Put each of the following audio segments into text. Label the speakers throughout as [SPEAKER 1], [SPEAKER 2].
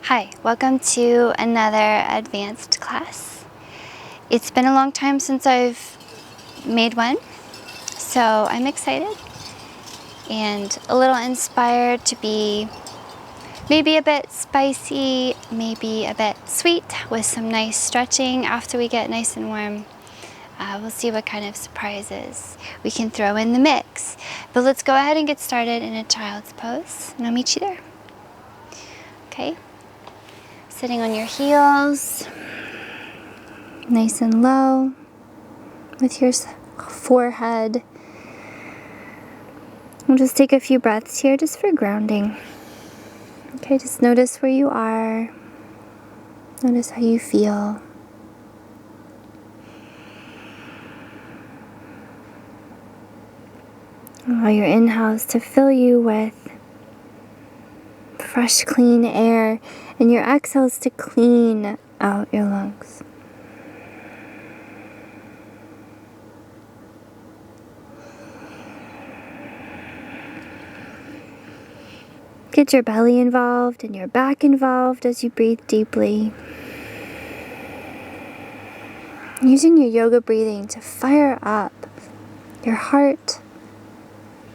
[SPEAKER 1] Hi, welcome to another advanced class. It's been a long time since I've made one, so I'm excited and a little inspired to be maybe a bit spicy, maybe a bit sweet with some nice stretching after we get nice and warm. We'll see what kind of surprises we can throw in the mix. But let's go ahead and get started in a child's pose, and I'll meet you there. Okay? Sitting on your heels, nice and low, with your forehead. We'll just take a few breaths here just for grounding. Okay, just notice where you are. Notice how you feel. Allow your inhales to fill you with fresh, clean air, and your exhales to clean out your lungs. Get your belly involved and your back involved as you breathe deeply. Using your yoga breathing to fire up your heart,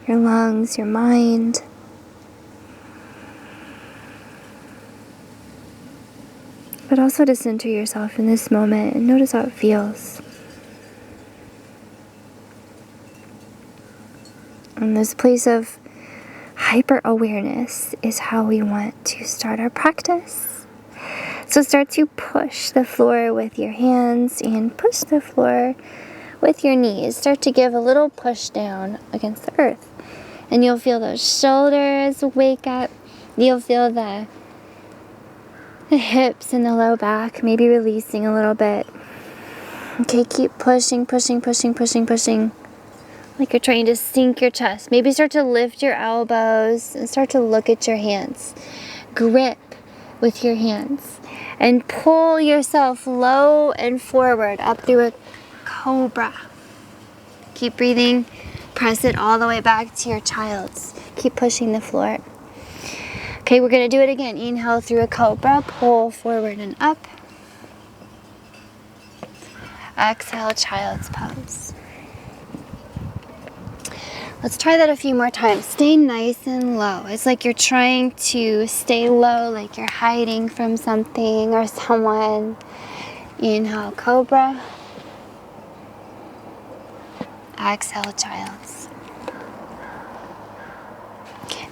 [SPEAKER 1] your lungs, your mind. But also to center yourself in this moment and notice how it feels. And this place of hyper-awareness is how we want to start our practice. So start to push the floor with your hands and push the floor with your knees. Start to give a little push down against the earth. And you'll feel those shoulders wake up. You'll feel the hips and the low back maybe releasing a little bit. Okay, keep pushing, pushing, pushing, pushing, pushing. Like you're trying to sink your chest. Maybe start to lift your elbows and start to look at your hands. Grip with your hands. And pull yourself low and forward up through a cobra. Keep breathing. Press it all the way back to your child's. Keep pushing the floor. Okay, we're going to do it again. Inhale through a cobra, pull forward and up. Exhale, child's pose. Let's try that a few more times. Stay nice and low. It's like you're trying to stay low, like you're hiding from something or someone. Inhale, cobra. Exhale, child's.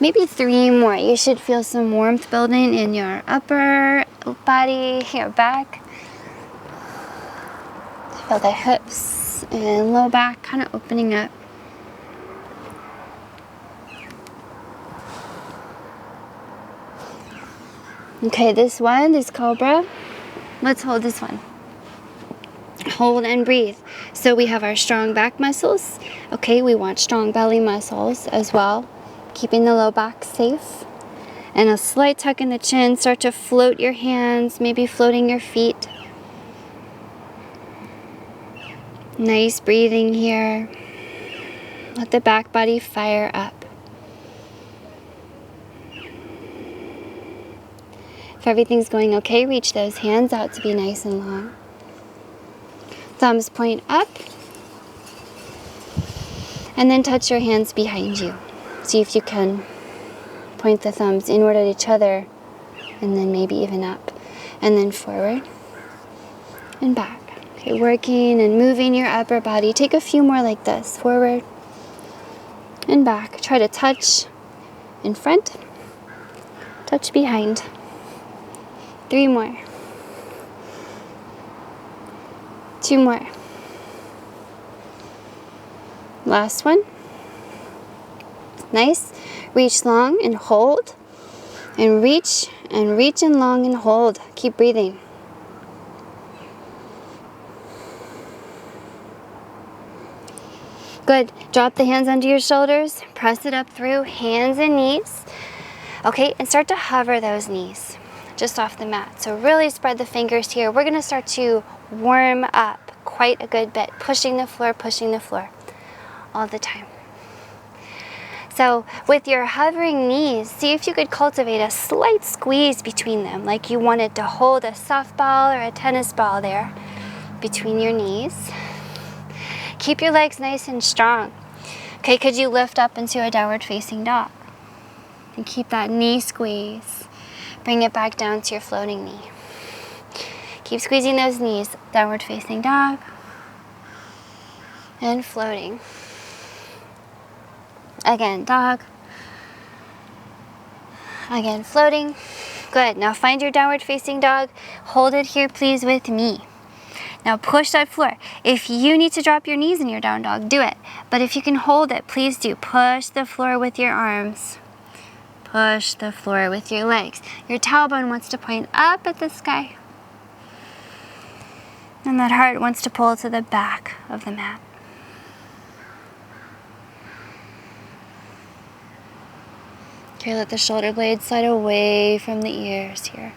[SPEAKER 1] Maybe 3 more. You should feel some warmth building in your upper body, your back. Feel the hips and low back kind of opening up. Okay, this cobra. Let's hold this one. Hold and breathe. So we have our strong back muscles. Okay, we want strong belly muscles as well. Keeping the low back safe. And a slight tuck in the chin. Start to float your hands, maybe floating your feet. Nice breathing here. Let the back body fire up. If everything's going okay, reach those hands out to be nice and long. Thumbs point up. And then touch your hands behind you. See if you can point the thumbs inward at each other and then maybe even up. And then forward and back. Okay, working and moving your upper body. Take a few more like this. Forward and back. Try to touch in front, touch behind. 3 more. 2 more. Last one. Nice. Reach long and hold. And reach and long and hold. Keep breathing. Good. Drop the hands under your shoulders. Press it up through hands and knees. Okay, and start to hover those knees just off the mat. So really spread the fingers here. We're going to start to warm up quite a good bit. Pushing the floor all the time. So with your hovering knees, see if you could cultivate a slight squeeze between them, like you wanted to hold a softball or a tennis ball there between your knees. Keep your legs nice and strong. Okay, could you lift up into a downward facing dog? And keep that knee squeeze. Bring it back down to your floating knee. Keep squeezing those knees. Downward facing dog. And floating. Again, dog. Again, floating. Good. Now find your downward facing dog. Hold it here, please, with me. Now push that floor. If you need to drop your knees in your down dog, do it. But if you can hold it, please do. Push the floor with your arms. Push the floor with your legs. Your tailbone wants to point up at the sky. And that heart wants to pull to the back of the mat. Okay, let the shoulder blades slide away from the ears here.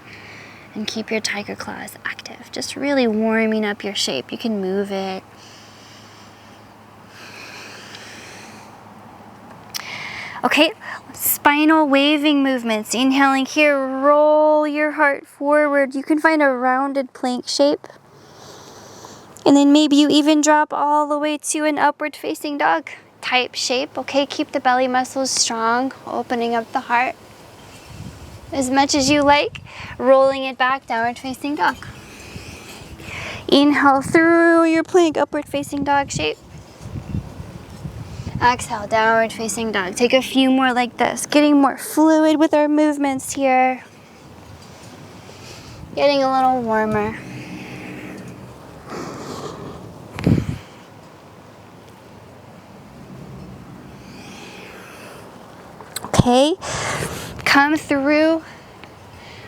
[SPEAKER 1] And keep your tiger claws active. Just really warming up your shape. You can move it. Okay, spinal waving movements. Inhaling here, roll your heart forward. You can find a rounded plank shape. And then maybe you even drop all the way to an upward facing dog type shape. Okay, keep the belly muscles strong, opening up the heart as much as you like, rolling it back, downward facing dog. Inhale through your plank, upward facing dog shape. Exhale, downward facing dog. Take a few more like this, getting more fluid with our movements here. Getting a little warmer. Okay, come through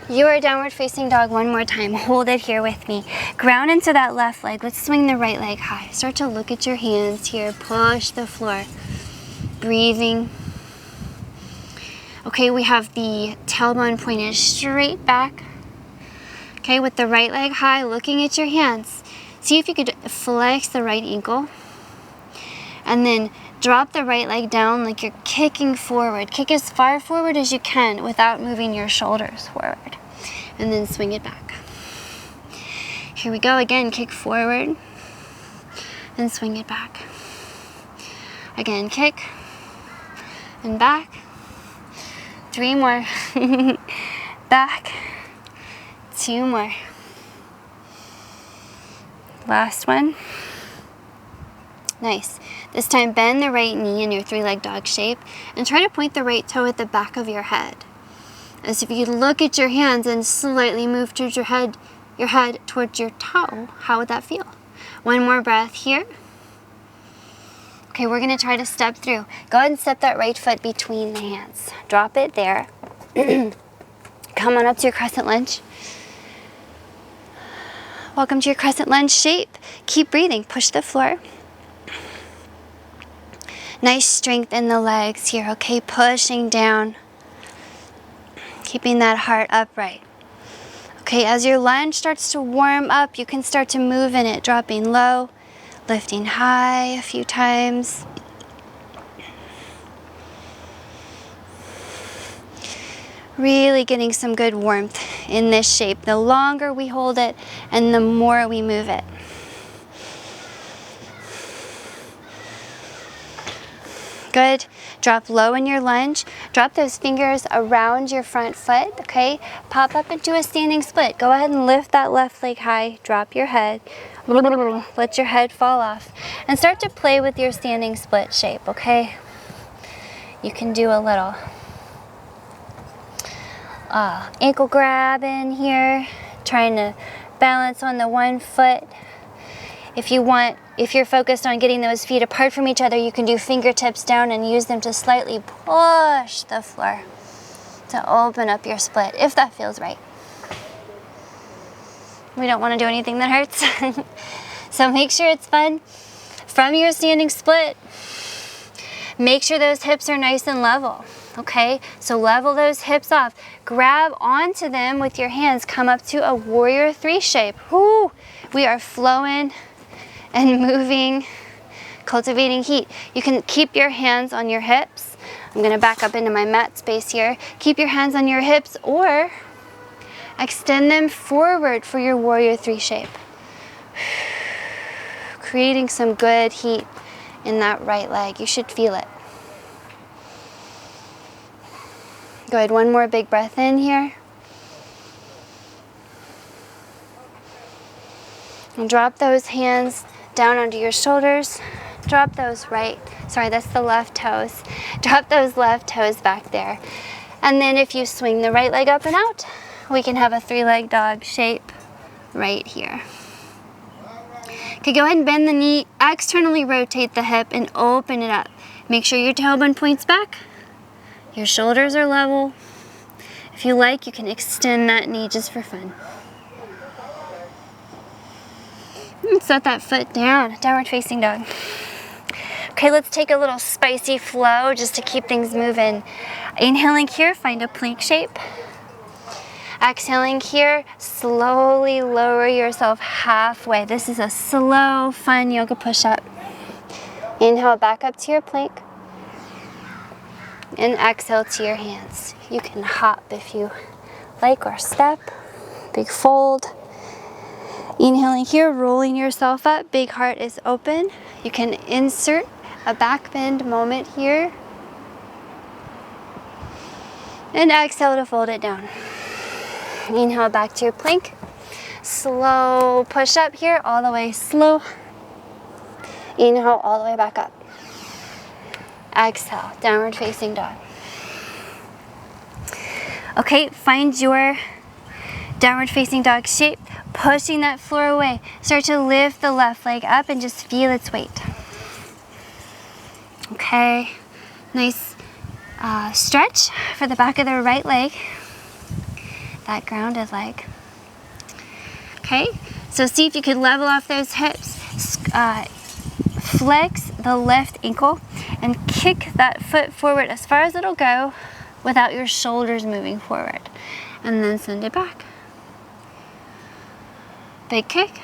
[SPEAKER 1] your downward facing dog one more time. Hold it here with me. Ground into that left leg. Let's swing the right leg high. Start to look at your hands here. Push the floor. Breathing. Okay, we have the tailbone pointed straight back. Okay, with the right leg high, looking at your hands. See if you could flex the right ankle. And then drop the right leg down like you're kicking forward. Kick as far forward as you can without moving your shoulders forward. And then swing it back. Here we go again, kick forward and swing it back. Again, kick and back. 3 more. Back. 2 more. Last one. Nice. This time bend the right knee in your 3-leg dog shape and try to point the right toe at the back of your head. As if you look at your hands and slightly move towards your head towards your toe. How would that feel? 1 more breath here. Okay, we're going to try to step through. Go ahead and step that right foot between the hands. Drop it there. Come on up to your crescent lunge. Welcome to your crescent lunge shape. Keep breathing. Push the floor. Nice strength in the legs here, okay? Pushing down. Keeping that heart upright. Okay, as your lunge starts to warm up, you can start to move in it, dropping low, lifting high a few times. Really getting some good warmth in this shape. The longer we hold it and the more we move it. Good. Drop low in your lunge. Drop those fingers around your front foot, okay? Pop up into a standing split. Go ahead and lift that left leg high. Drop your head. Let your head fall off. And start to play with your standing split shape, okay? You can do a little ankle grab in here, trying to balance on the one foot. If you're focused on getting those feet apart from each other, you can do fingertips down and use them to slightly push the floor to open up your split, if that feels right. We don't want to do anything that hurts. So make sure it's fun. From your standing split, make sure those hips are nice and level. Okay, so level those hips off. Grab onto them with your hands. Come up to a warrior 3 shape. Whoo! We are flowing and moving, cultivating heat. You can keep your hands on your hips. I'm gonna back up into my mat space here. Keep your hands on your hips or extend them forward for your warrior three shape. Creating some good heat in that right leg. You should feel it. Good, one more big breath in here. And drop those hands down onto your shoulders. Drop those that's the left toes. Drop those left toes back there. And then if you swing the right leg up and out, we can have a three-leg dog shape right here. Okay, go ahead and bend the knee, externally rotate the hip and open it up. Make sure your tailbone points back. Your shoulders are level. If you like, you can extend that knee just for fun. And set that foot down, downward facing dog. Okay, let's take a little spicy flow just to keep things moving. Inhaling here, find a plank shape. Exhaling here, slowly lower yourself halfway. This is a slow, fun yoga push-up. Inhale back up to your plank. And exhale to your hands. You can hop if you like or step. Big fold. Inhaling here, rolling yourself up. Big heart is open. You can insert a back bend moment here. And exhale to fold it down. Inhale back to your plank. Slow push up here, all the way slow. Inhale all the way back up. Exhale, downward facing dog. Okay, find your downward facing dog shape, pushing that floor away. Start to lift the left leg up and just feel its weight. Okay, nice stretch for the back of the right leg, that grounded leg. Okay, so see if you could level off those hips, flex the left ankle and kick that foot forward as far as it'll go without your shoulders moving forward, and then send it back. Big kick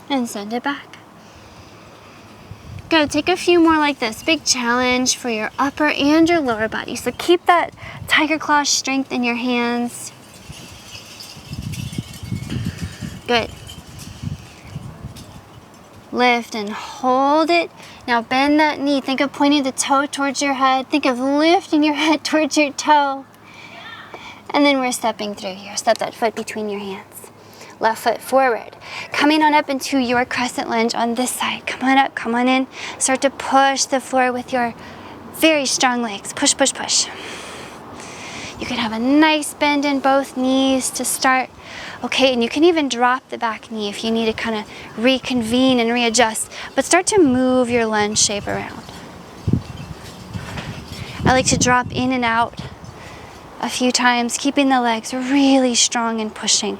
[SPEAKER 1] and send it back. Good, take a few more like this. Big challenge for your upper and your lower body. So keep that tiger claw strength in your hands. Good. Lift and hold it. Now bend that knee. Think of pointing the toe towards your head. Think of lifting your head towards your toe. And then we're stepping through here. Step that foot between your hands. Left foot forward. Coming on up into your crescent lunge on this side. Come on up, come on in. Start to push the floor with your very strong legs. Push, push, push. You can have a nice bend in both knees to start. Okay, and you can even drop the back knee if you need to kind of reconvene and readjust. But start to move your lunge shape around. I like to drop in and out a few times, keeping the legs really strong and pushing.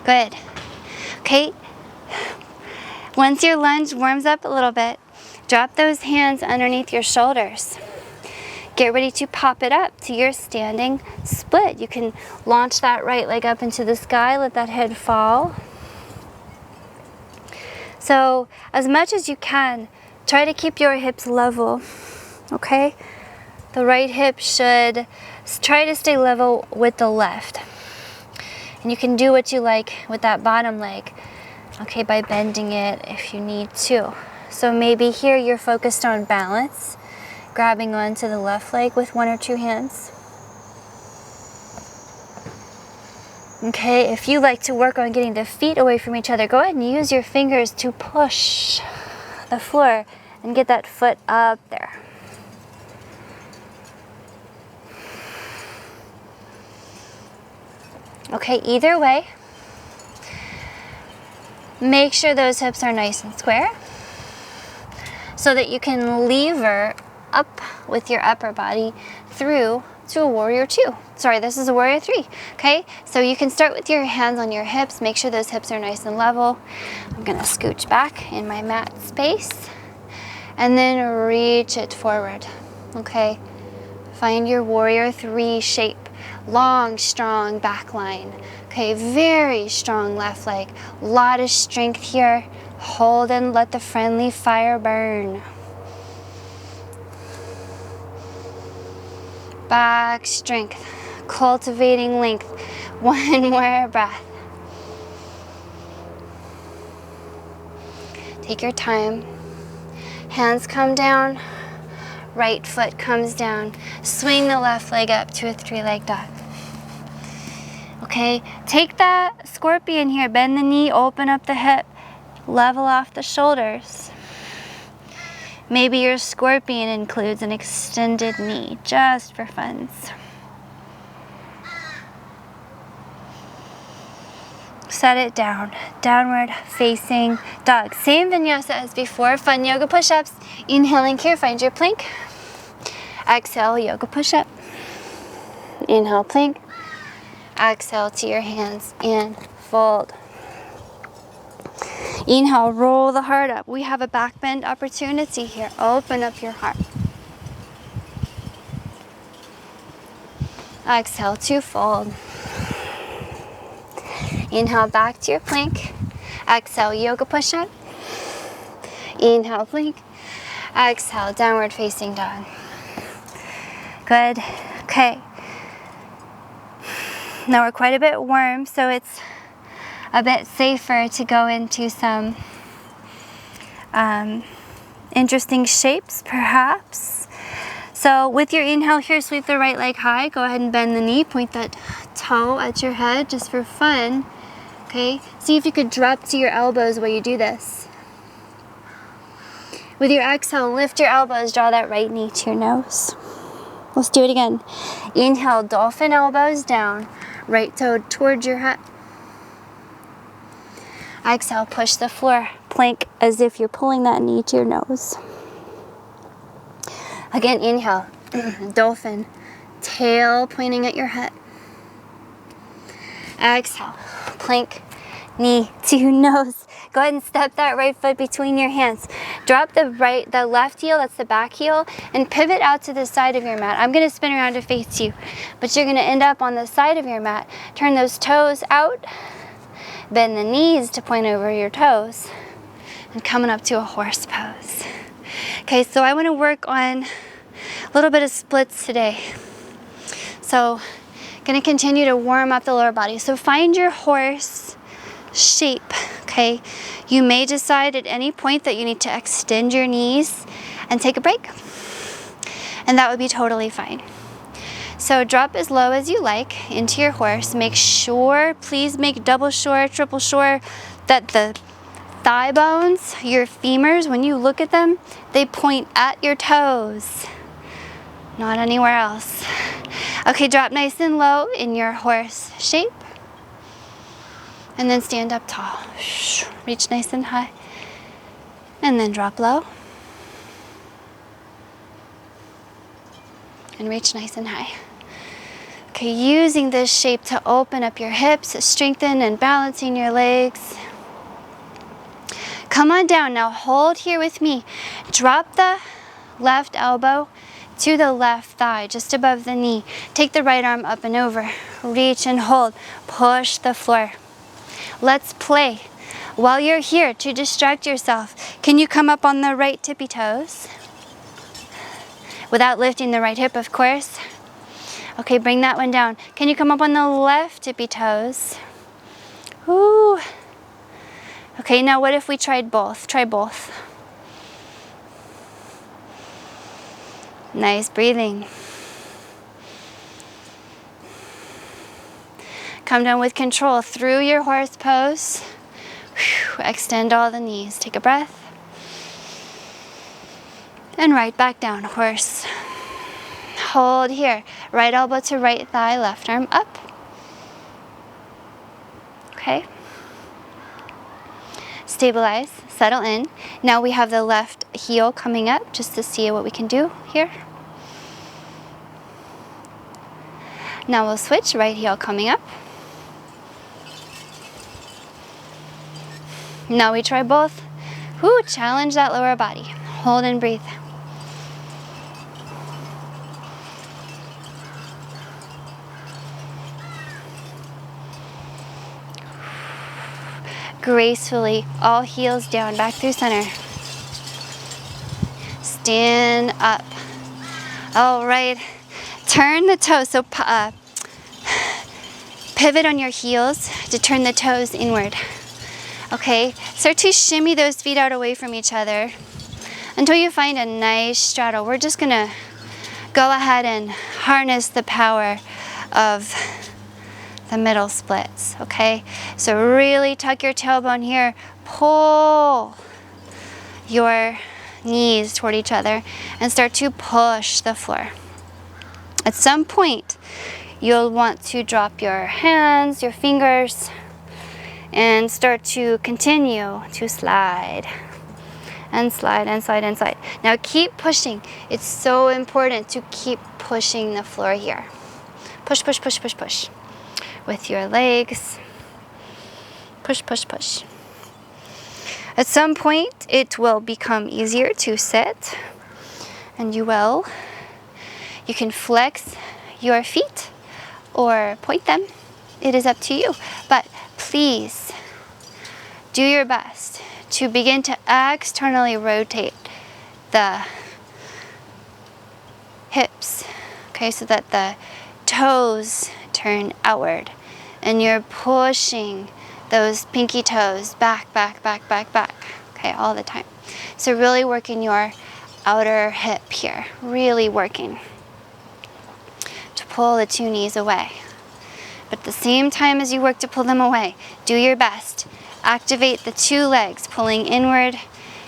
[SPEAKER 1] Good. Okay. Once your lunge warms up a little bit, drop those hands underneath your shoulders. Get ready to pop it up to your standing split. You can launch that right leg up into the sky, let that head fall. So as much as you can, try to keep your hips level, okay? The right hip should try to stay level with the left. And you can do what you like with that bottom leg, okay, by bending it if you need to. So maybe here you're focused on balance, grabbing onto the left leg with one or two hands. Okay, if you like to work on getting the feet away from each other, go ahead and use your fingers to push the floor and get that foot up there. Okay, either way, make sure those hips are nice and square so that you can lever up with your upper body through to a warrior two. Sorry, this is a warrior three. Okay, so you can start with your hands on your hips. Make sure those hips are nice and level. I'm gonna scooch back in my mat space and then reach it forward. Okay, find your warrior three shape. long, strong back line. Okay, very strong left leg. A lot of strength here. Hold and let the friendly fire burn. Back strength, cultivating length. One more breath. Take your time. Hands come down. Right foot comes down. Swing the left leg up to a 3-leg dot. Okay, take that scorpion here. Bend the knee, open up the hip, level off the shoulders. Maybe your scorpion includes an extended knee, just for funs. Set it down. Downward facing dog. Same vinyasa as before. Fun yoga push-ups. Inhaling here, find your plank. Exhale, yoga push-up. Inhale, plank. Exhale to your hands and fold. Inhale, roll the heart up. We have a back bend opportunity here. Open up your heart. Exhale to fold. Inhale, back to your plank. Exhale, yoga push-up. Inhale, plank. Exhale, downward facing dog. Good. Okay. Now we're quite a bit warm, so it's a bit safer to go into some interesting shapes, perhaps. So with your inhale here, sweep the right leg high. Go ahead and bend the knee. Point that toe at your head just for fun. Okay? See if you could drop to your elbows while you do this. With your exhale, lift your elbows. Draw that right knee to your nose. Let's do it again. Inhale, dolphin elbows down. Right toe towards your head. Exhale, push the floor. Plank as if you're pulling that knee to your nose. Again, inhale, dolphin, tail pointing at your head. Exhale, plank, knee to nose. Go ahead and step that right foot between your hands. Drop the left heel, that's the back heel, and pivot out to the side of your mat. I'm gonna spin around to face you, but you're gonna end up on the side of your mat. Turn those toes out, bend the knees to point over your toes, and coming up to a horse pose. Okay, so I wanna work on a little bit of splits today. So, gonna continue to warm up the lower body. So find your horse shape, okay? You may decide at any point that you need to extend your knees and take a break, and that would be totally fine. So drop as low as you like into your horse. Make sure, please make double sure, triple sure that the thigh bones, your femurs, when you look at them, they point at your toes, not anywhere else. Okay, drop nice and low in your horse shape. And then stand up tall. Reach nice and high. And then drop low. And reach nice and high. Okay, using this shape to open up your hips, strengthen and balancing your legs. Come on down. Now hold here with me. Drop the left elbow to the left thigh, just above the knee. Take the right arm up and over. Reach and hold. Push the floor. Let's play. While you're here, to distract yourself, can you come up on the right tippy toes? Without lifting the right hip, of course. Okay, bring that one down. Can you come up on the left tippy toes? Ooh. Okay, now what if we tried both? Try both. Nice breathing. Come down with control through your horse pose. Extend all the knees. Take a breath. And right back down, horse. Hold here. Right elbow to right thigh, left arm up. Okay. Stabilize, settle in. Now we have the left heel coming up just to see what we can do here. Now we'll switch, right heel coming up. Now we try both. Whoo, challenge that lower body. Hold and breathe. gracefully, all heels down, back through center. Stand up. All right, turn the toes, so pivot on your heels to turn the toes inward. Okay, start to shimmy those feet out away from each other until you find a nice straddle. We're just gonna go ahead and harness the power of the middle splits, okay? So really tuck your tailbone here, pull your knees toward each other and start to push the floor. At some point, you'll want to drop your hands, your fingers, and start to continue to slide and slide and slide and slide. Now keep pushing. It's so important to keep pushing the floor here. Push, push, push, push, push. With your legs. Push, push, push. At some point, it will become easier to sit, and you will. You can flex your feet or point them. It is up to you. But please do your best to begin to externally rotate the hips, okay, so that the toes turn outward and you're pushing those pinky toes back, back, back, back, back, okay, all the time. So really working your outer hip here, really working to pull the two knees away. But at the same time as you work to pull them away, do your best. Activate the two legs, pulling inward,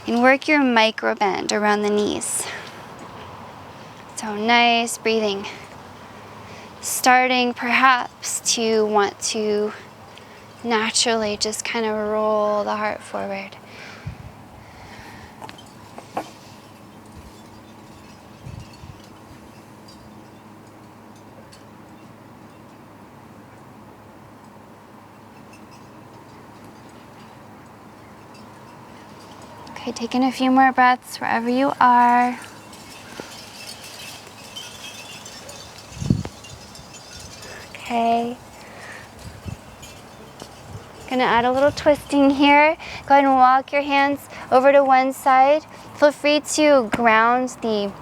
[SPEAKER 1] and work your micro bend around the knees. So nice breathing. Starting perhaps to want to naturally just kind of roll the heart forward. Okay, taking a few more breaths wherever you are. Okay. Gonna add a little twisting here. Go ahead and walk your hands over to one side. Feel free to ground the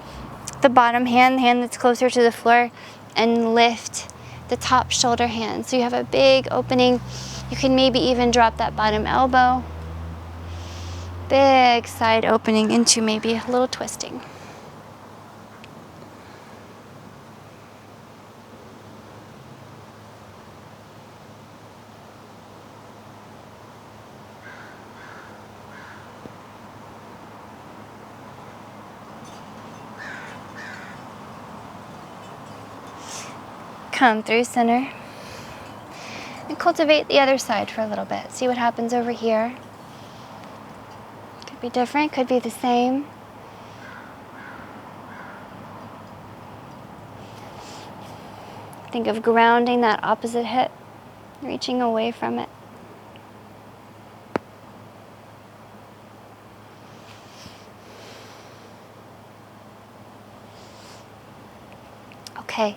[SPEAKER 1] bottom hand, the hand that's closer to the floor, and lift the top shoulder hand. So you have a big opening. You can maybe even drop that bottom elbow. Big side opening into maybe a little twisting. Come through center and cultivate the other side for a little bit. See what happens over here. Could be different, could be the same. Think of grounding that opposite hip, reaching away from it. Okay.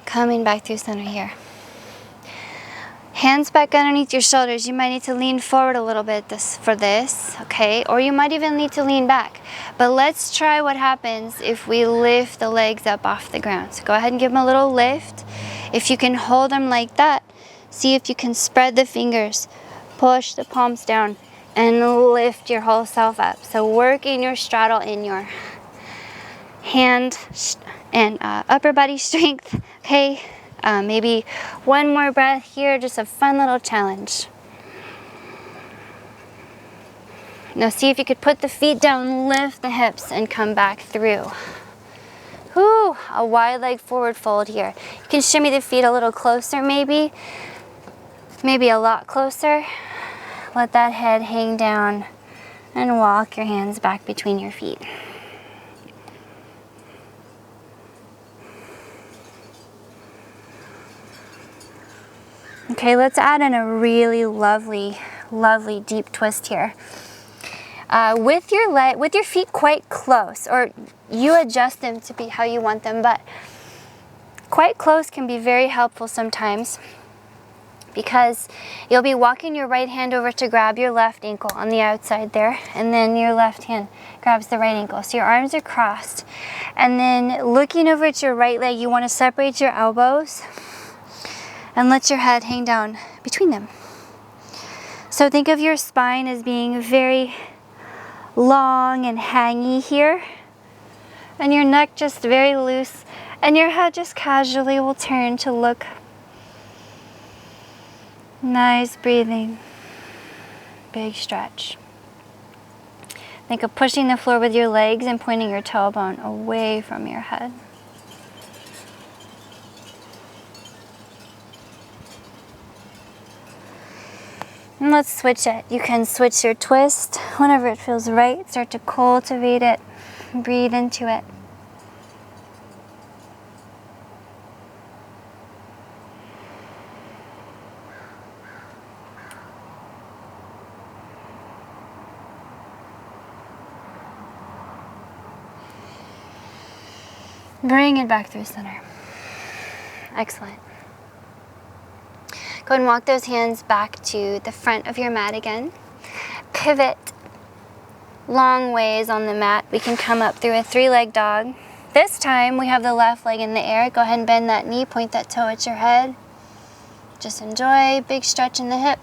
[SPEAKER 1] Coming back through center here. Hands back underneath your shoulders. You might need to lean forward a little bit for this, okay? Or you might even need to lean back. But let's try what happens if we lift the legs up off the ground. So go ahead and give them a little lift. If you can hold them like that, see if you can spread the fingers, push the palms down, and lift your whole self up. So working your straddle in your hand and upper body strength, okay? Maybe one more breath here, just a fun little challenge. Now see if you could put the feet down, lift the hips, and come back through. Whew, a wide leg forward fold here. You can shimmy the feet a little closer maybe a lot closer. Let that head hang down and walk your hands back between your feet. Okay, let's add in a really lovely, lovely deep twist here. With your feet quite close, or you adjust them to be how you want them, but quite close can be very helpful sometimes. because you'll be walking your right hand over to grab your left ankle on the outside there, and then your left hand grabs the right ankle. So your arms are crossed. And then looking over at your right leg, you want to separate your elbows and let your head hang down between them. So think of your spine as being very long and hangy here, and your neck just very loose, and your head just casually will turn to look. Nice breathing. Big stretch. Think of pushing the floor with your legs and pointing your tailbone away from your head. And let's switch it. You can switch your twist whenever it feels right. Start to cultivate it. Breathe into it. Bring it back through center. Excellent. Go and walk those hands back to the front of your mat again. Pivot long ways on the mat. We can come up through a 3-leg dog. This time we have the left leg in the air. Go ahead and bend that knee, point that toe at your head. Just enjoy, big stretch in the hip.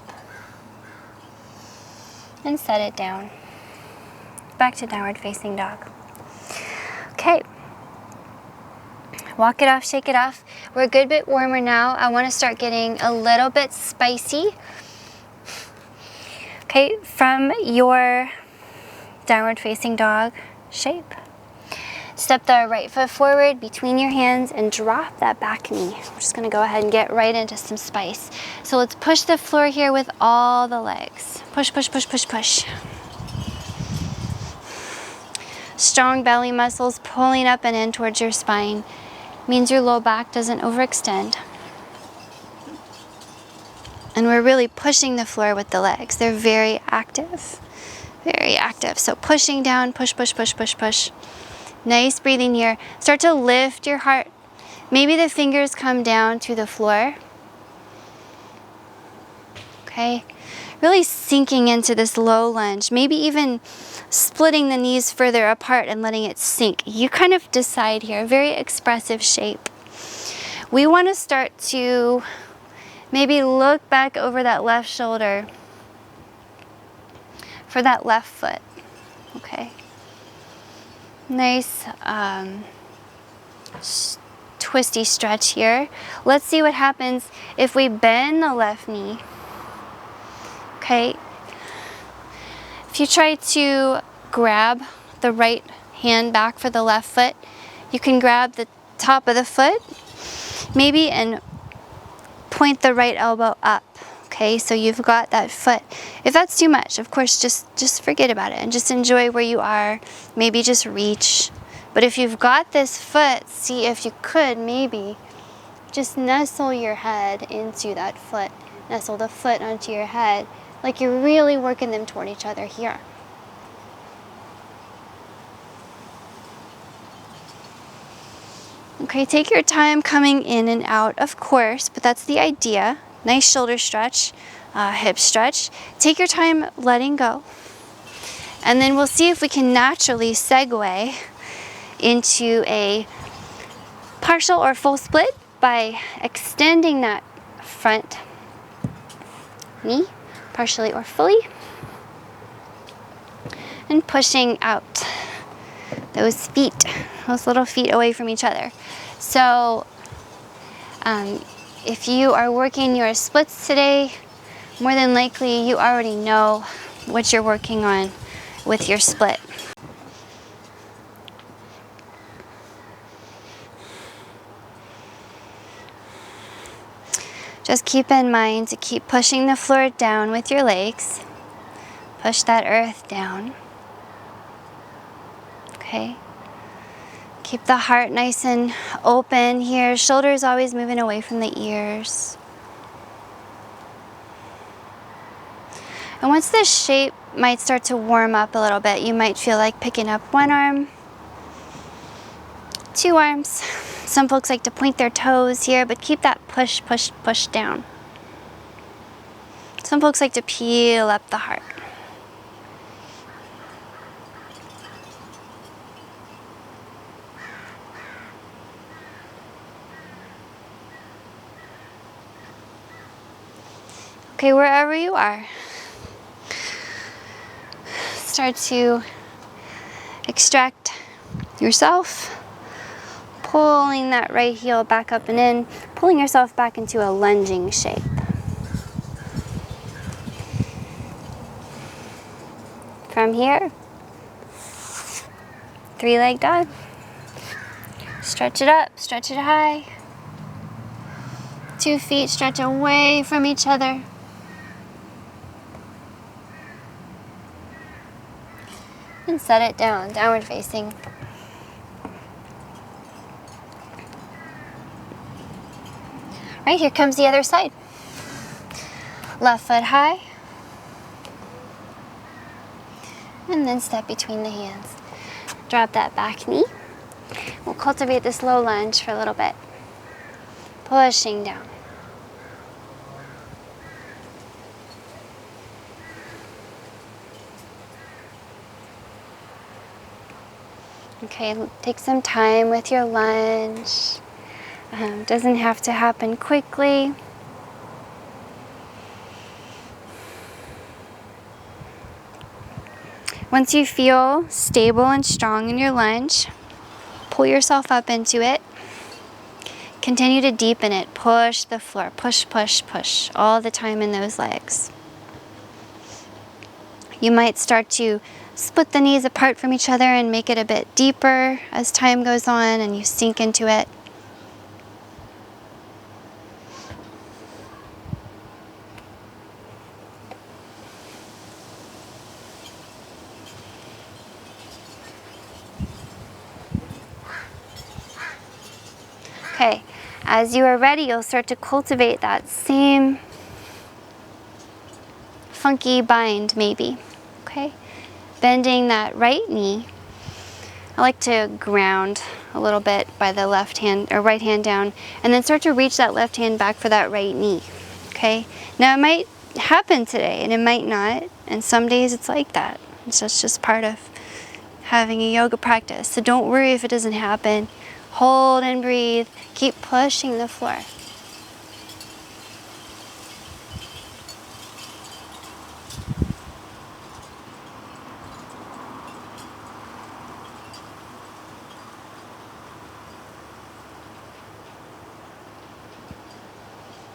[SPEAKER 1] And set it down. Back to downward facing dog. Okay. Walk it off, shake it off. We're a good bit warmer now. I want to start getting a little bit spicy. Okay, from your downward facing dog shape, step the right foot forward between your hands and drop that back knee. We're just going to go ahead and get right into some spice. So let's push the floor here with all the legs. Push, push, push, push, push. Strong belly muscles pulling up and in towards your spine. Means your low back doesn't overextend. And we're really pushing the floor with the legs. They're very active. Very active. So pushing down, push, push, push, push, push. Nice breathing here. Start to lift your heart. Maybe the fingers come down to the floor. Okay. Really sinking into this low lunge. Maybe even splitting the knees further apart and letting it sink. You kind of decide here. Very expressive shape. We want to start to maybe look back over that left shoulder for that left foot. Okay. Nice twisty stretch here. Let's see what happens if we bend the left knee. Okay. If you try to grab the right hand back for the left foot, you can grab the top of the foot, maybe, and point the right elbow up. Okay, so you've got that foot. If that's too much, of course, just forget about it and just enjoy where you are. Maybe just reach. But if you've got this foot, see if you could maybe just nestle your head into that foot. Nestle the foot onto your head, like you're really working them toward each other here. Okay, take your time coming in and out, of course, but that's the idea. Nice shoulder stretch, hip stretch. Take your time letting go. And then we'll see if we can naturally segue into a partial or full split by extending that front knee, partially or fully, and pushing out those feet, those little feet away from each other. So if you are working your splits today, more than likely you already know what you're working on with your split. Just keep in mind to keep pushing the floor down with your legs. Push that earth down. Okay. Keep the heart nice and open here. Shoulders always moving away from the ears. And once the shape might start to warm up a little bit, you might feel like picking up one arm, 2 arms. Some folks like to point their toes here, but keep that push, push, push down. Some folks like to peel up the heart. Okay, wherever you are, start to extract yourself, pulling that right heel back up and in, pulling yourself back into a lunging shape. From here, 3-leg dog. Stretch it up, stretch it high. 2 feet stretch away from each other. And set it down, downward facing. Right, here comes the other side. Left foot high. And then step between the hands. Drop that back knee. We'll cultivate this low lunge for a little bit. Pushing down. Okay, take some time with your lunge. Doesn't have to happen quickly. Once you feel stable and strong in your lunge, pull yourself up into it. Continue to deepen it. Push the floor. Push, push, push all the time in those legs. You might start to split the knees apart from each other and make it a bit deeper as time goes on and you sink into it. Okay, as you are ready, you'll start to cultivate that same funky bind maybe, okay? Bending that right knee. I like to ground a little bit by the left hand or right hand down and then start to reach that left hand back for that right knee, okay? Now it might happen today and it might not, and some days it's like that. So it's just part of having a yoga practice. So don't worry if it doesn't happen. Hold and breathe. Keep pushing the floor.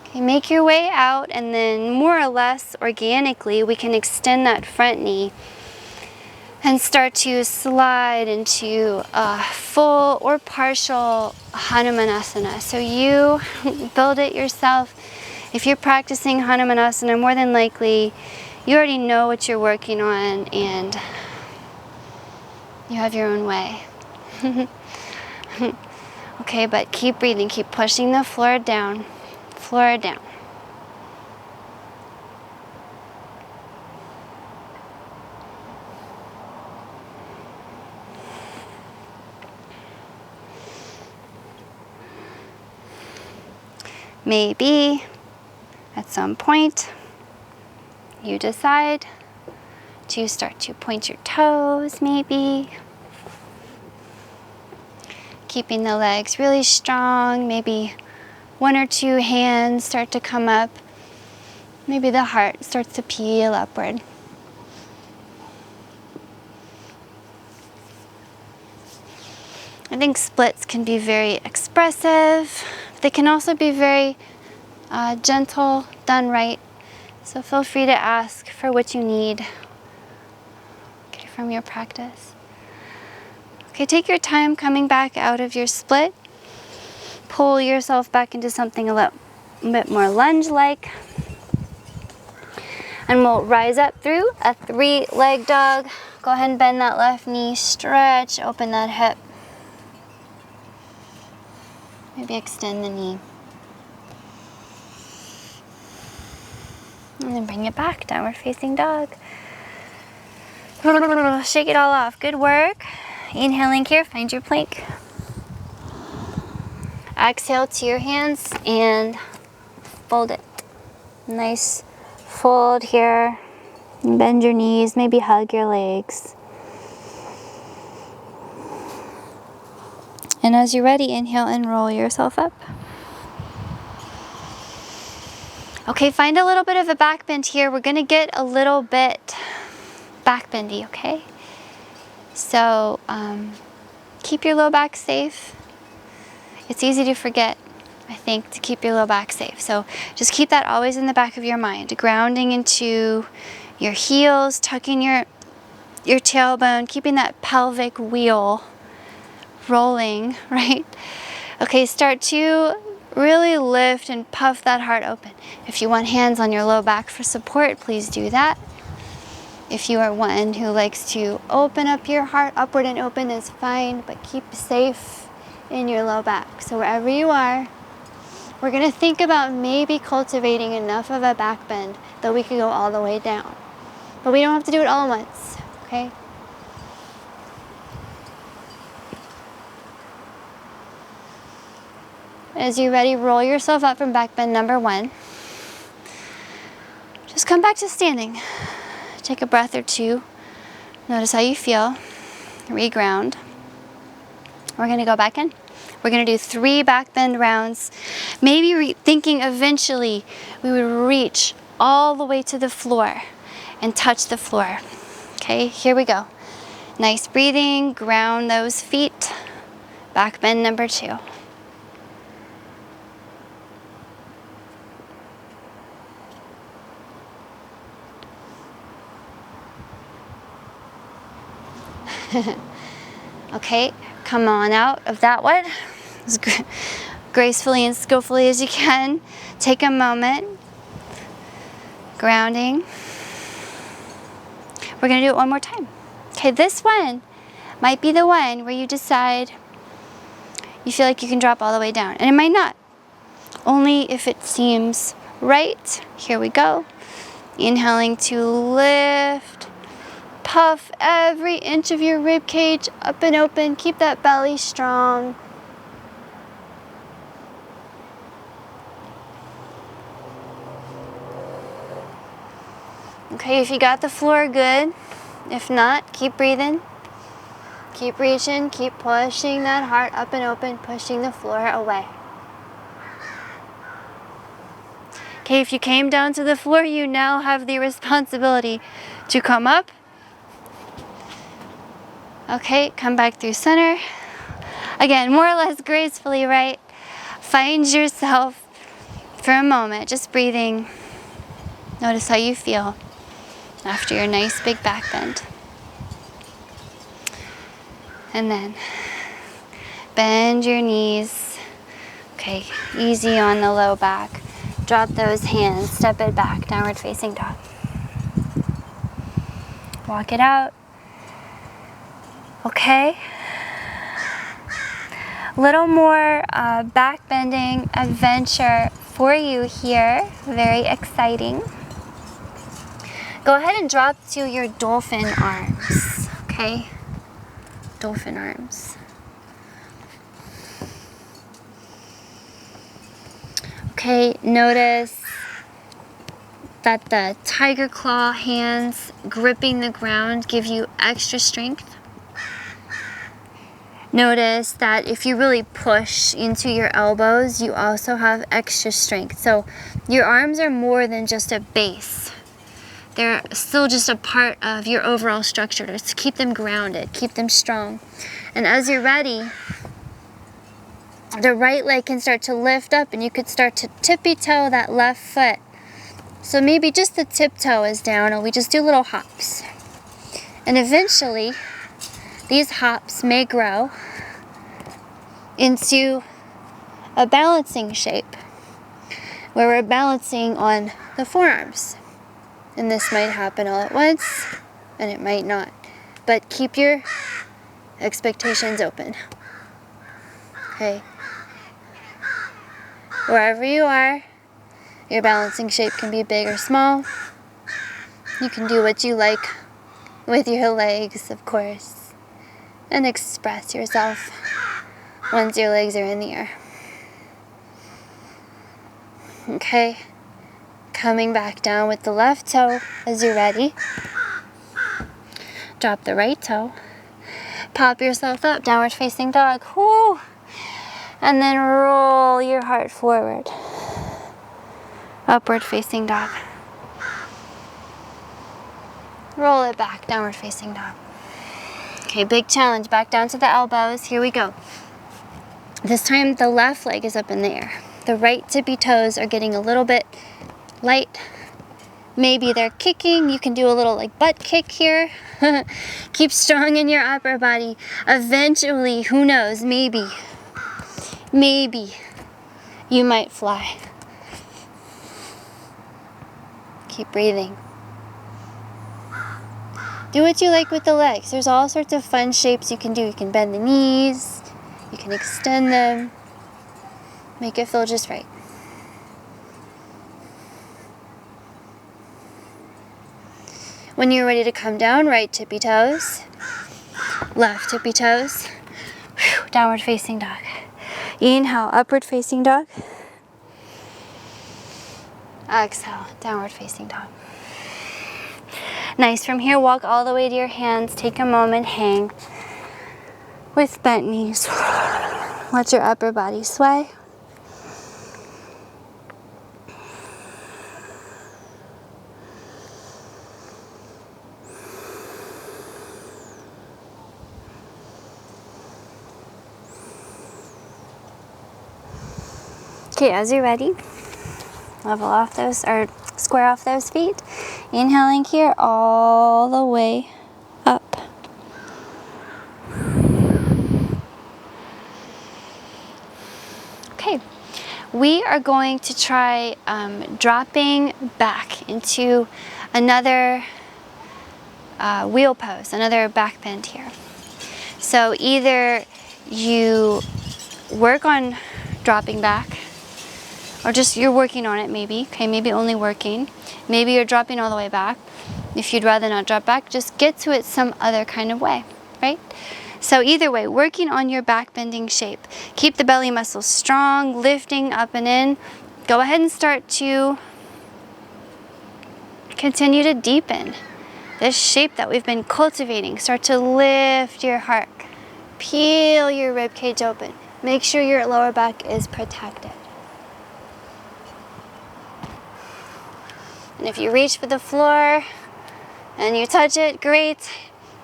[SPEAKER 1] Okay, make your way out and then more or less organically we can extend that front knee and start to slide into a full or partial Hanumanasana. So you build it yourself. If you're practicing Hanumanasana, more than likely you already know what you're working on and you have your own way. Okay, but keep breathing, keep pushing the floor down, floor down. Maybe at some point you decide to start to point your toes, maybe. Keeping the legs really strong, maybe 1 or 2 hands start to come up. Maybe the heart starts to peel upward. I think splits can be very expressive. They can also be very gentle, done right. So feel free to ask for what you need from your practice. Okay, take your time coming back out of your split. Pull yourself back into something a little bit more lunge-like. And we'll rise up through a 3-leg dog. Go ahead and bend that left knee, stretch, open that hip. Maybe extend the knee. And then bring it back, downward facing dog. Shake it all off, good work. Inhaling here, find your plank. Exhale to your hands and fold it. Nice fold here, bend your knees, maybe hug your legs. And as you're ready, inhale and roll yourself up. Okay, find a little bit of a back bend here. We're gonna get a little bit back bendy, okay? So keep your low back safe. It's easy to forget, I think, to keep your low back safe. So just keep that always in the back of your mind. Grounding into your heels, tucking your tailbone, keeping that pelvic wheel rolling, right? Okay, start to really lift and puff that heart open. If you want hands on your low back for support, please do that. If you are one who likes to open up your heart, upward and open is fine, but keep safe in your low back. So wherever you are, we're gonna think about maybe cultivating enough of a back bend that we could go all the way down. But we don't have to do it all at once, okay? As you're ready, roll yourself up from back bend number 1. Just come back to standing. Take a breath or two. Notice how you feel. Reground. We're gonna go back in. We're gonna do 3 back bend rounds. Maybe thinking eventually we would reach all the way to the floor and touch the floor. Okay, here we go. Nice breathing, ground those feet. Back bend number 2. Okay, come on out of that one as gracefully and skillfully as you can. Take a moment, grounding. We're gonna do it one more time. Okay, this one might be the one where you decide you feel like you can drop all the way down, and it might not, only if it seems right. Here we go. Inhaling to lift. Puff every inch of your rib cage up and open. Keep that belly strong. Okay, if you got the floor, good. If not, keep breathing. Keep reaching, keep pushing that heart up and open, pushing the floor away. Okay, if you came down to the floor, you now have the responsibility to come up. Okay, come back through center. Again, more or less gracefully, right? Find yourself for a moment, just breathing. Notice how you feel after your nice big back bend. And then bend your knees. Okay, easy on the low back. Drop those hands, step it back, downward facing dog. Walk it out. Okay. Little more back bending adventure for you here. Very exciting. Go ahead and drop to your dolphin arms. Okay. Dolphin arms. Okay, notice that the tiger claw hands gripping the ground give you extra strength. Notice that if you really push into your elbows, you also have extra strength. So your arms are more than just a base. They're still just a part of your overall structure to keep them grounded, keep them strong. And as you're ready, the right leg can start to lift up and you could start to tippy-toe that left foot. So maybe just the tiptoe is down and we just do little hops. And eventually, these hops may grow into a balancing shape where we're balancing on the forearms. And this might happen all at once and it might not. But keep your expectations open. Okay. Wherever you are, your balancing shape can be big or small. You can do what you like with your legs, of course, and express yourself once your legs are in the air. Okay? Coming back down with the left toe as you're ready. Drop the right toe. Pop yourself up, downward facing dog. Whoo! And then roll your heart forward. Upward facing dog. Roll it back, downward facing dog. Okay, big challenge. Back down to the elbows. Here we go. This time the left leg is up in the air. The right tippy toes are getting a little bit light. Maybe they're kicking. You can do a little like butt kick here. Keep strong in your upper body. Eventually, who knows, maybe you might fly. Keep breathing. Do what you like with the legs. There's all sorts of fun shapes you can do. You can bend the knees. You can extend them. Make it feel just right. When you're ready to come down, right tippy toes, left tippy toes, downward facing dog. Inhale, upward facing dog. Exhale, downward facing dog. Nice. From here, walk all the way to your hands. Take a moment, hang with bent knees. Let your upper body sway. Okay, as you're ready, level off those, or square off those feet. Inhaling here all the way up. Okay, we are going to try dropping back into another wheel pose, another back bend here. So either you work on dropping back, or just you're working on it maybe, okay, maybe only working. Maybe you're dropping all the way back. If you'd rather not drop back, just get to it some other kind of way, right? So either way, working on your back bending shape. Keep the belly muscles strong, lifting up and in. Go ahead and start to continue to deepen this shape that we've been cultivating. Start to lift your heart. Peel your rib cage open. Make sure your lower back is protected. And if you reach for the floor and you touch it, great.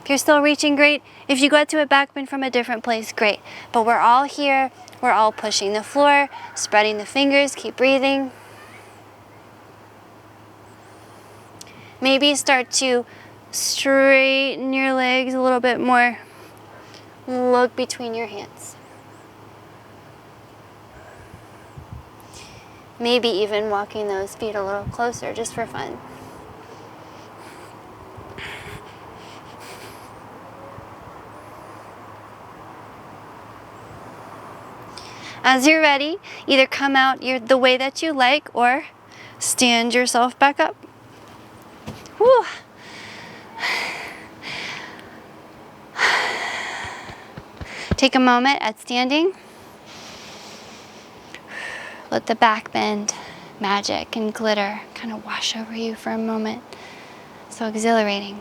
[SPEAKER 1] If you're still reaching, great. If you got to a back bend from a different place, great. But we're all here. We're all pushing the floor, spreading the fingers, keep breathing. Maybe start to straighten your legs a little bit more. Look between your hands. Maybe even walking those feet a little closer just for fun. As you're ready, either come out the way that you like or stand yourself back up. Whew. Take a moment at standing. Let the back bend magic and glitter kind of wash over you for a moment. So exhilarating.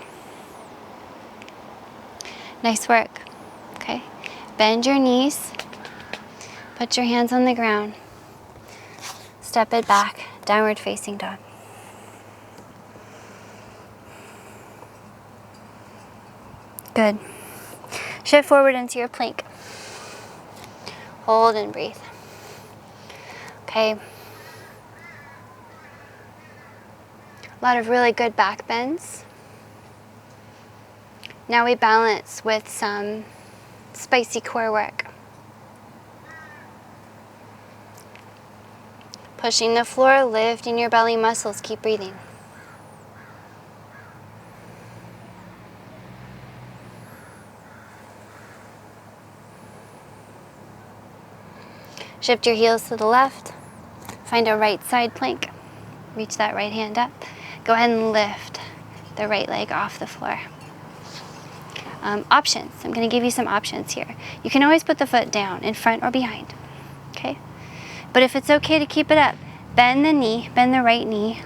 [SPEAKER 1] Nice work. Okay. Bend your knees. Put your hands on the ground. Step it back. Downward facing dog. Good. Shift forward into your plank. Hold and breathe. Okay. A lot of really good back bends. Now we balance with some spicy core work. Pushing the floor, lifting your belly muscles, keep breathing. Shift your heels to the left. Find a right side plank. Reach that right hand up. Go ahead and lift the right leg off the floor. Options. I'm going to give you some options here. You can always put the foot down, in front or behind. Okay? But if it's okay to keep it up, bend the knee, bend the right knee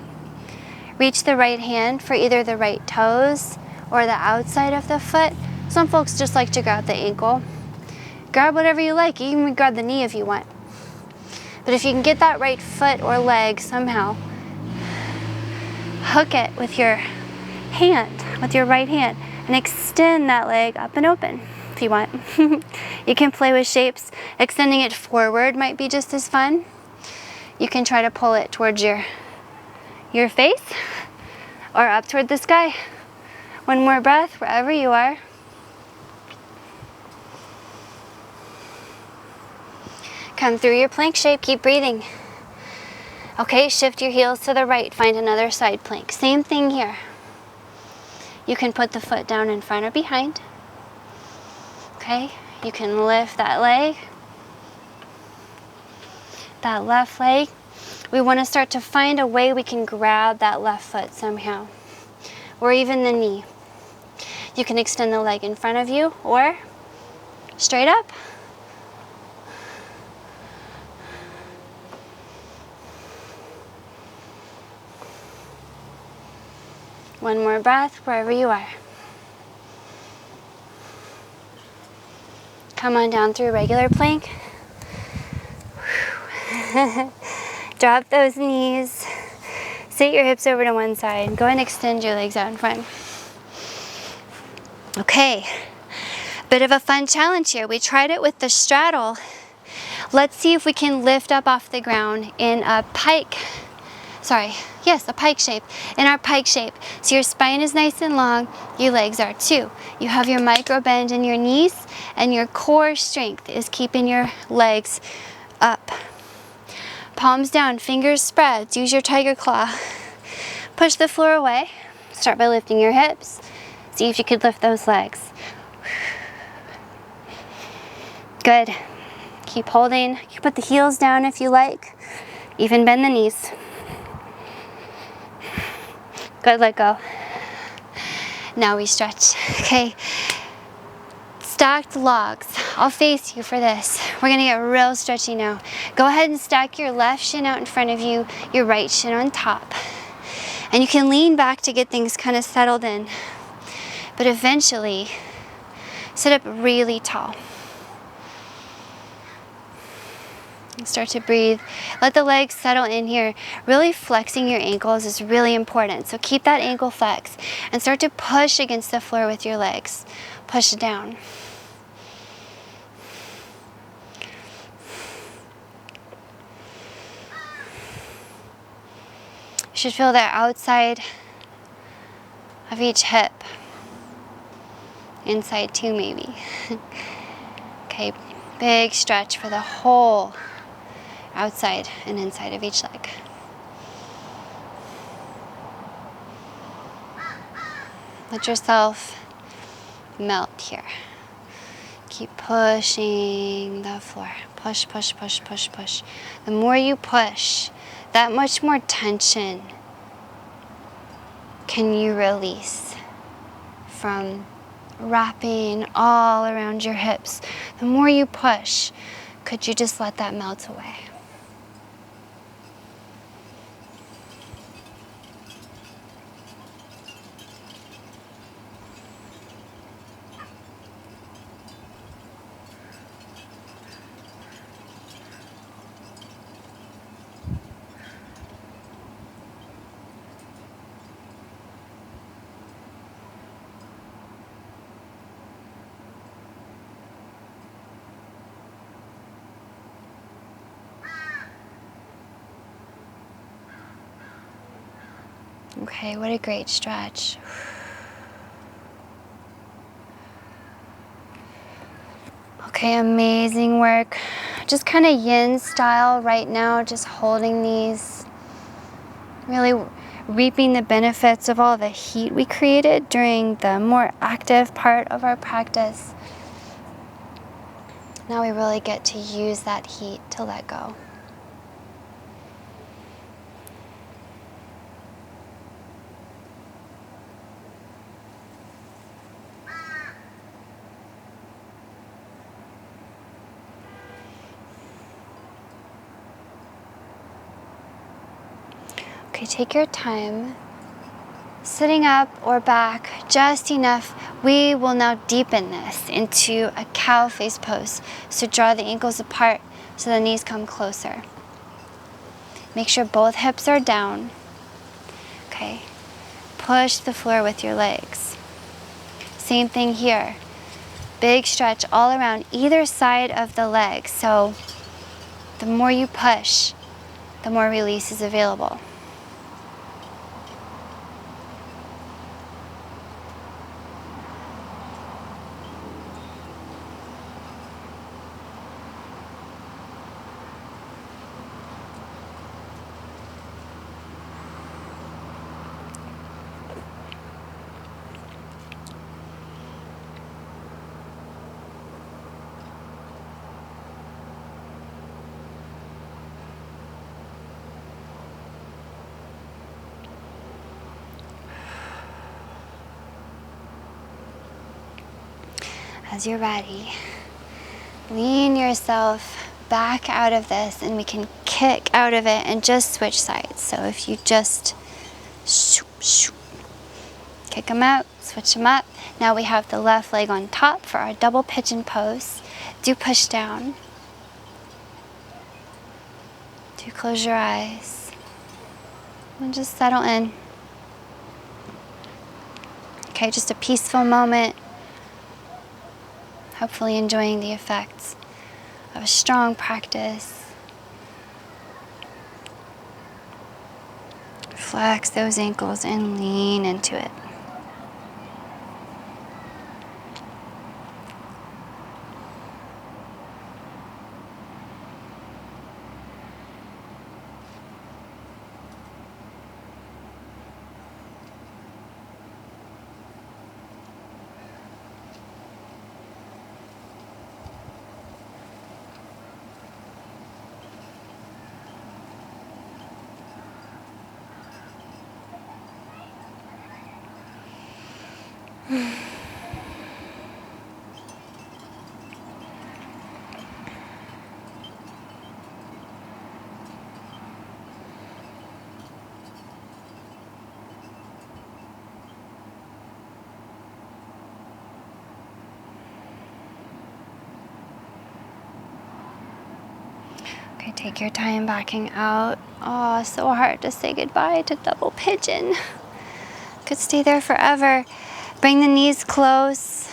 [SPEAKER 1] Reach the right hand for either the right toes or the outside of the foot. Some folks just like to grab the ankle. Grab whatever you like. You can grab the knee if you want. But if you can get that right foot or leg somehow, hook it with your hand, with your right hand, and extend that leg up and open if you want. You can play with shapes. Extending it forward might be just as fun. You can try to pull it towards your face or up toward the sky. One more breath wherever you are. Come through your plank shape, keep breathing. Okay, shift your heels to the right, find another side plank. Same thing here. You can put the foot down in front or behind. Okay, you can lift that leg, that left leg. We want to start to find a way we can grab that left foot somehow, or even the knee. You can extend the leg in front of you or straight up. One more breath wherever you are. Come on down through regular plank. Drop those knees. Sit your hips over to one side. Go and extend your legs out in front. Okay, bit of a fun challenge here. We tried it with the straddle. Let's see if we can lift up off the ground in a pike. A pike shape. In our pike shape. So your spine is nice and long, your legs are too. You have your micro bend in your knees, and your core strength is keeping your legs up. Palms down, fingers spread. Use your tiger claw. Push the floor away. Start by lifting your hips. See if you could lift those legs. Good. Keep holding. You can put the heels down if you like. Even bend the knees. Good, let go. Now we stretch. Okay. Stacked logs. I'll face you for this. We're gonna get real stretchy now. Go ahead and stack your left shin out in front of you, your right shin on top. And you can lean back to get things kind of settled in. But eventually, sit up really tall. Start to breathe. Let the legs settle in here. Really flexing your ankles is really important. So keep that ankle flex and start to push against the floor with your legs. Push it down. You should feel the outside of each hip. Inside too, maybe. Okay, big stretch for the whole outside and inside of each leg. Let yourself melt here. Keep pushing the floor. Push, push, push, push, push. The more you push, that much more tension can you release from wrapping all around your hips. The more you push, could you just let that melt away? Okay, what a great stretch. Okay, amazing work. Just kind of yin style right now, just holding these. Really reaping the benefits of all the heat we created during the more active part of our practice. Now we really get to use that heat to let go. Okay, take your time. sitting up or back just enough. We will now deepen this into a cow face pose. So draw the ankles apart so the knees come closer. Make sure both hips are down. Okay. Push the floor with your legs. Same thing here. Big stretch all around either side of the leg. So the more you push, the more release is available. As you're ready, lean yourself back out of this and we can kick out of it and just switch sides. So if you just kick them out, switch them up. Now we have the left leg on top for our double pigeon pose. Do push down. Do close your eyes and just settle in. Okay, just a peaceful moment. Hopefully enjoying the effects of a strong practice. Flex those ankles and lean into it. Okay, take your time backing out. Oh, so hard to say goodbye to double pigeon. Could stay there forever. Bring the knees close,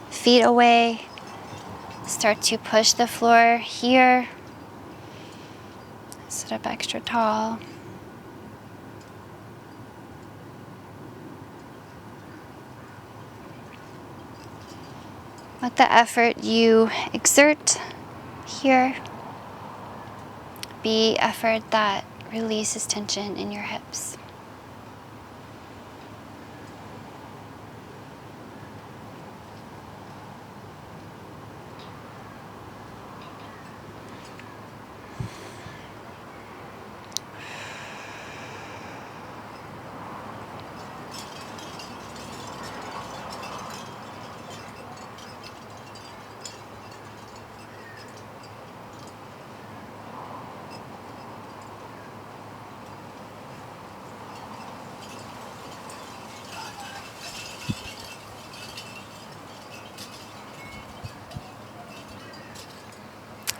[SPEAKER 1] feet away. Start to push the floor here. Sit up extra tall. Let the effort you exert here be effort that releases tension in your hips.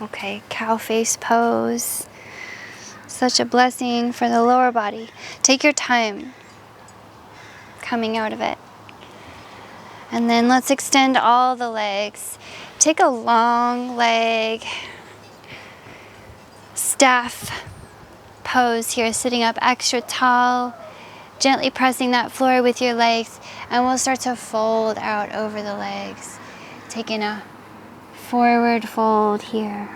[SPEAKER 1] Okay, cow face pose. Such a blessing for the lower body. Take your time coming out of it. And then let's extend all the legs. Take a long leg staff pose here, sitting up extra tall, gently pressing that floor with your legs, and we'll start to fold out over the legs. Taking a forward fold here.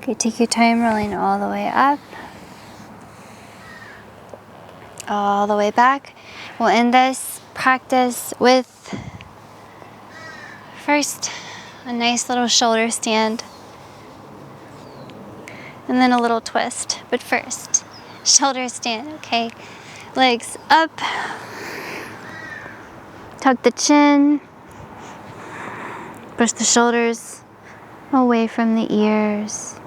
[SPEAKER 1] Okay, take your time rolling all the way up, all the way back. We'll end this practice with first a nice little shoulder stand and then a little twist. But first, shoulder stand, okay? Legs up, tuck the chin, push the shoulders away from the ears.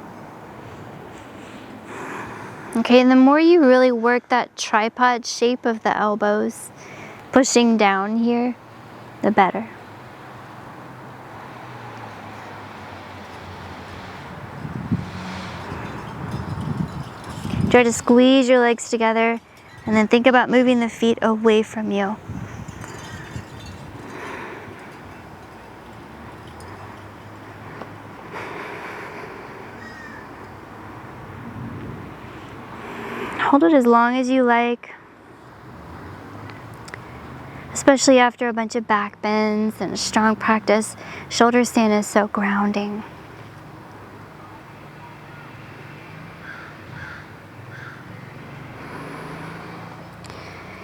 [SPEAKER 1] Okay, and the more you really work that tripod shape of the elbows, pushing down here, the better. Try to squeeze your legs together and then think about moving the feet away from you. Hold it as long as you like, especially after a bunch of back bends and a strong practice. Shoulder stand is so grounding.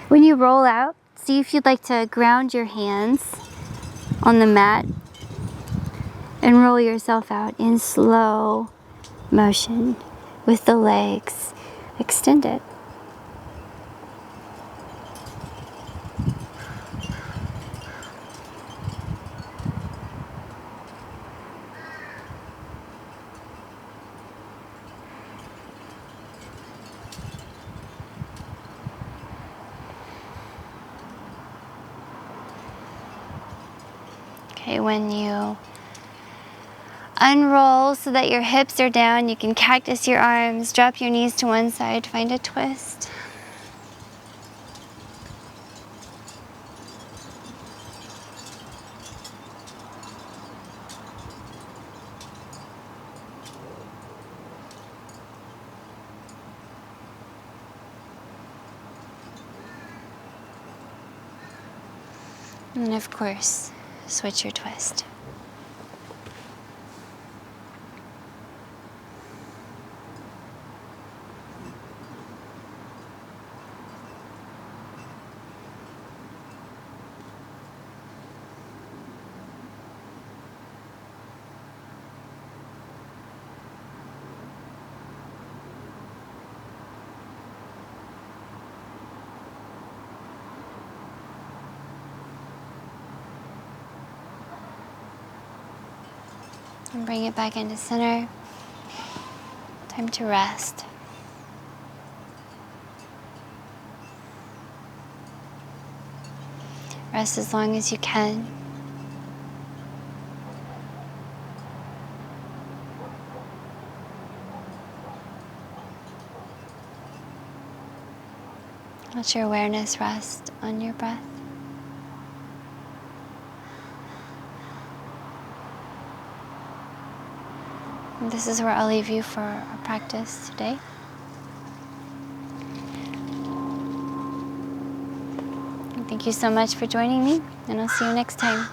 [SPEAKER 1] When you roll out, see if you'd like to ground your hands on the mat and roll yourself out in slow motion with the legs extended. Okay, when you unroll so that your hips are down, you can cactus your arms, drop your knees to one side, find a twist. And of course, switch your twist. And bring it back into center. Time to rest. Rest as long as you can. Let your awareness rest on your breath. And this is where I'll leave you for our practice today. And thank you so much for joining me, and I'll see you next time.